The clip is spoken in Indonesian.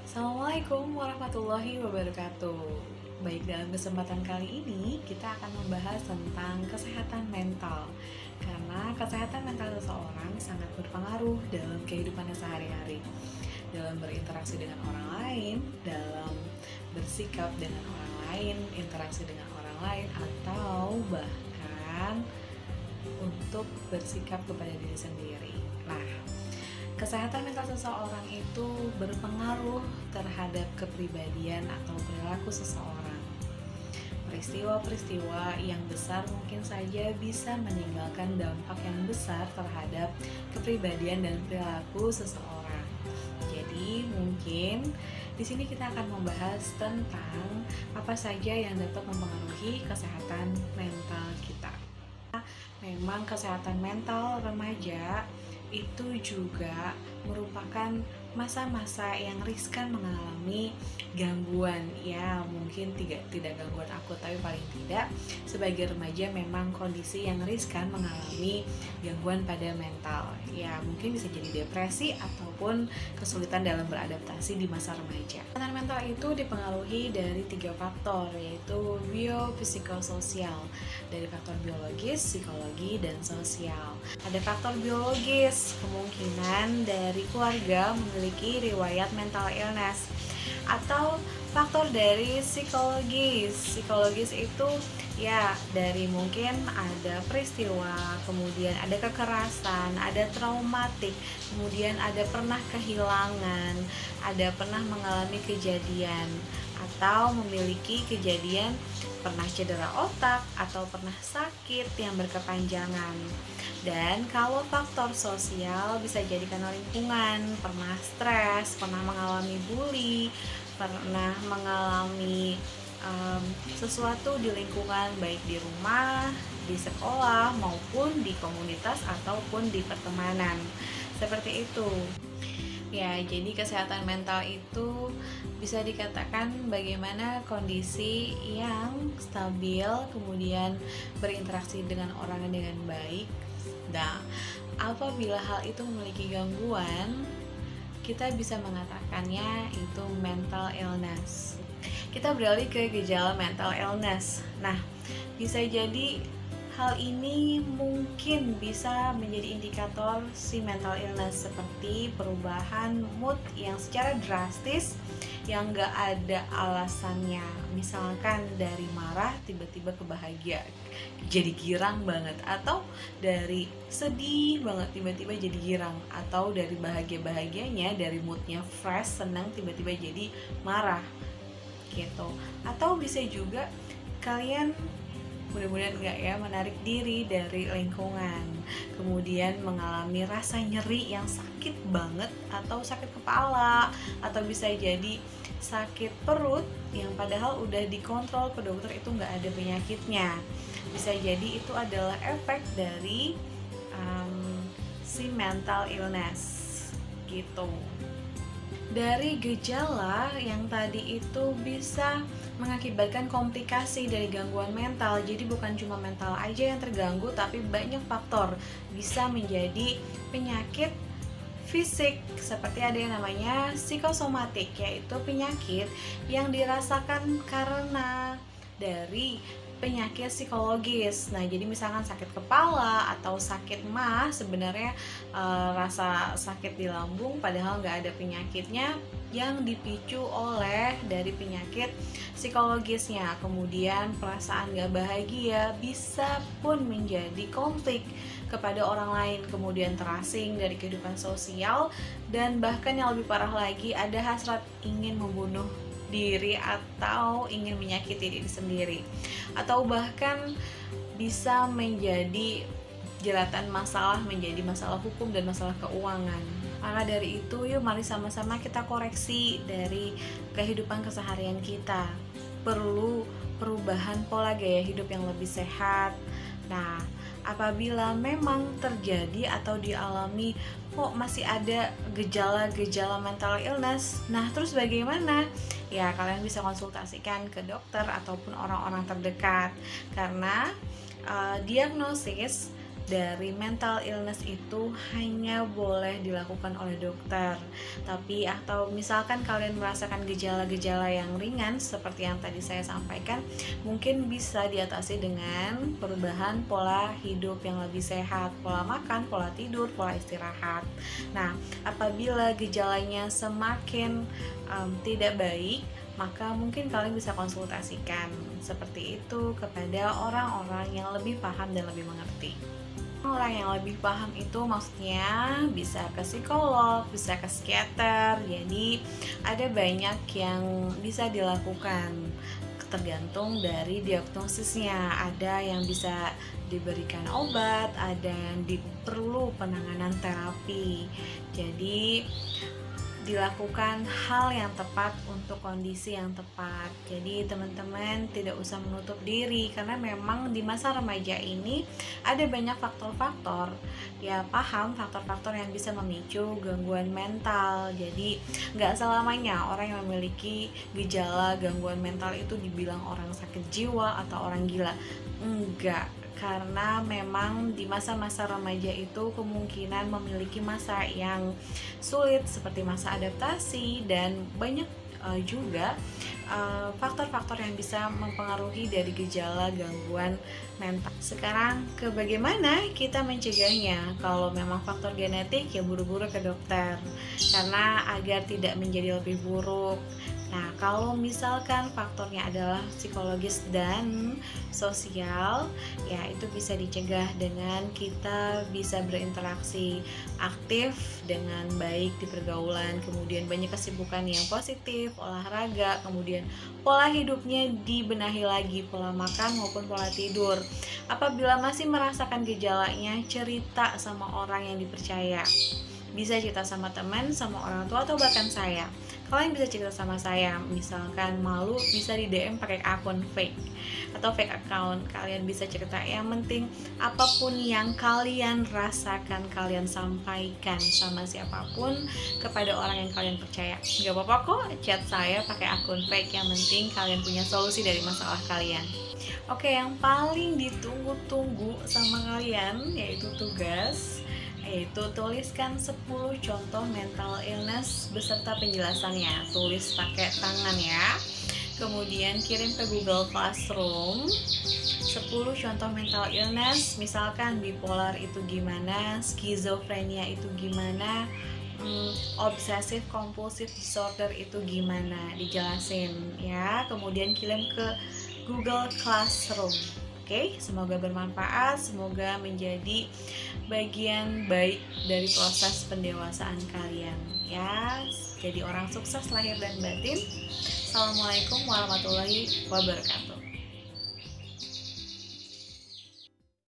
Assalamualaikum warahmatullahi wabarakatuh. Baik, dalam kesempatan kali ini kita akan membahas tentang kesehatan mental. Karena kesehatan mental seseorang sangat berpengaruh dalam kehidupannya sehari-hari, dalam berinteraksi dengan orang lain, dalam bersikap dengan orang lain, interaksi dengan orang lain, atau bahkan untuk bersikap kepada diri sendiri. Nah, kesehatan mental seseorang itu berpengaruh terhadap kepribadian atau perilaku seseorang. Peristiwa-peristiwa yang besar mungkin saja bisa meninggalkan dampak yang besar terhadap kepribadian dan perilaku seseorang. Jadi mungkin di sini kita akan membahas tentang apa saja yang dapat mempengaruhi kesehatan mental kita. Memang kesehatan mental remaja itu juga merupakan masa-masa yang riskan mengalami gangguan. Ya, mungkin tidak gangguan akut, tapi paling tidak sebagai remaja memang kondisi yang riskan mengalami gangguan pada mental. Ya, mungkin bisa jadi depresi ataupun kesulitan dalam beradaptasi di masa remaja. Kesehatan mental itu dipengaruhi dari 3 faktor, yaitu biopsikososial, dari faktor biologis, psikologi, dan sosial. Ada faktor biologis, kemungkinan dari keluarga memiliki riwayat mental illness, atau faktor dari psikologis itu ya dari mungkin ada peristiwa, kemudian ada kekerasan, ada traumatik, kemudian ada pernah kehilangan, ada pernah mengalami kejadian atau memiliki kejadian pernah cedera otak atau pernah sakit yang berkepanjangan. Dan kalau faktor sosial bisa jadi karena lingkungan, pernah stres, pernah mengalami bully, pernah mengalami sesuatu di lingkungan, baik di rumah, di sekolah, maupun di komunitas ataupun di pertemanan. Seperti itu. Ya, jadi kesehatan mental itu bisa dikatakan bagaimana kondisi yang stabil, kemudian berinteraksi dengan orang dengan baik. Nah, apabila hal itu memiliki gangguan, kita bisa mengatakannya itu mental illness. Kita beralih ke gejala mental illness. Nah, bisa jadi hal ini mungkin bisa menjadi indikator si mental illness, seperti perubahan mood yang secara drastis yang gak ada alasannya. Misalkan dari marah tiba-tiba ke bahagia, jadi girang banget, atau dari sedih banget tiba-tiba jadi girang, atau dari bahagia-bahagianya, dari moodnya fresh, senang, tiba-tiba jadi marah gitu. Atau bisa juga kalian mudah-mudahan enggak ya, menarik diri dari lingkungan, kemudian mengalami rasa nyeri yang sakit banget, atau sakit kepala, atau bisa jadi sakit perut yang padahal udah dikontrol ke dokter itu nggak ada penyakitnya. Bisa jadi itu adalah efek dari si mental illness gitu. Dari gejala yang tadi itu bisa mengakibatkan komplikasi dari gangguan mental. Jadi bukan cuma mental aja yang terganggu, tapi banyak faktor bisa menjadi penyakit fisik, seperti ada yang namanya psikosomatik, yaitu penyakit yang dirasakan karena dari penyakit psikologis. Nah, jadi misalkan sakit kepala atau sakit mah, sebenarnya rasa sakit di lambung padahal nggak ada penyakitnya, yang dipicu oleh dari penyakit psikologisnya. Kemudian perasaan nggak bahagia bisa pun menjadi konflik kepada orang lain, kemudian terasing dari kehidupan sosial, dan bahkan yang lebih parah lagi ada hasrat ingin membunuh diri atau ingin menyakiti diri sendiri, atau bahkan bisa menjadi jeratan masalah menjadi masalah hukum dan masalah keuangan. Maka dari itu, yuk mari sama-sama kita koreksi dari kehidupan keseharian kita. Perlu perubahan pola gaya hidup yang lebih sehat. Nah, apabila memang terjadi atau dialami kok masih ada gejala-gejala mental illness, nah terus bagaimana? Ya, kalian bisa konsultasikan ke dokter ataupun orang-orang terdekat, karena diagnosis dari mental illness itu hanya boleh dilakukan oleh dokter. Tapi atau misalkan kalian merasakan gejala-gejala yang ringan seperti yang tadi saya sampaikan, mungkin bisa diatasi dengan perubahan pola hidup yang lebih sehat, pola makan, pola tidur, pola istirahat. Nah, apabila gejalanya semakin tidak baik, maka mungkin kalian bisa konsultasikan seperti itu kepada orang-orang yang lebih paham dan lebih mengerti. Orang yang lebih paham itu maksudnya bisa ke psikolog, bisa ke psikiater. Jadi ada banyak yang bisa dilakukan tergantung dari diagnosisnya. Ada yang bisa diberikan obat, ada yang perlu penanganan terapi. Jadi dilakukan hal yang tepat untuk kondisi yang tepat. Jadi teman-teman tidak usah menutup diri, karena memang di masa remaja ini ada banyak faktor-faktor, ya paham, faktor-faktor yang bisa memicu gangguan mental. Jadi nggak selamanya orang yang memiliki gejala gangguan mental itu dibilang orang sakit jiwa atau orang gila. Enggak, karena memang di masa-masa remaja itu kemungkinan memiliki masa yang sulit seperti masa adaptasi, dan banyak juga faktor-faktor yang bisa mempengaruhi dari gejala gangguan mental. Sekarang ke bagaimana kita mencegahnya. Kalau memang faktor genetik, ya buru-buru ke dokter karena agar tidak menjadi lebih buruk. Nah, kalau misalkan faktornya adalah psikologis dan sosial, ya itu bisa dicegah dengan kita bisa berinteraksi aktif dengan baik di pergaulan, kemudian banyak kesibukan yang positif, olahraga, kemudian pola hidupnya dibenahi lagi, pola makan maupun pola tidur. Apabila masih merasakan gejalanya, cerita sama orang yang dipercaya. Bisa cerita sama teman, sama orang tua, atau bahkan saya. Kalian bisa cerita sama saya, misalkan malu bisa di DM pakai akun fake atau fake account. Kalian bisa cerita, yang penting apapun yang kalian rasakan kalian sampaikan sama siapapun, kepada orang yang kalian percaya. Gak apa-apa kok chat saya pakai akun fake, yang penting kalian punya solusi dari masalah kalian. Oke, yang paling ditunggu-tunggu sama kalian yaitu tugas, yaitu tuliskan 10 contoh mental illness beserta penjelasannya. Tulis pakai tangan ya. Kemudian kirim ke Google Classroom 10 contoh mental illness, misalkan bipolar itu gimana, skizofrenia itu gimana, obsessive compulsive disorder itu gimana, dijelasin ya. Kemudian kirim ke Google Classroom. Oke, semoga bermanfaat, semoga menjadi bagian baik dari proses pendewasaan kalian ya. Jadi orang sukses lahir dan batin. Assalamualaikum warahmatullahi wabarakatuh.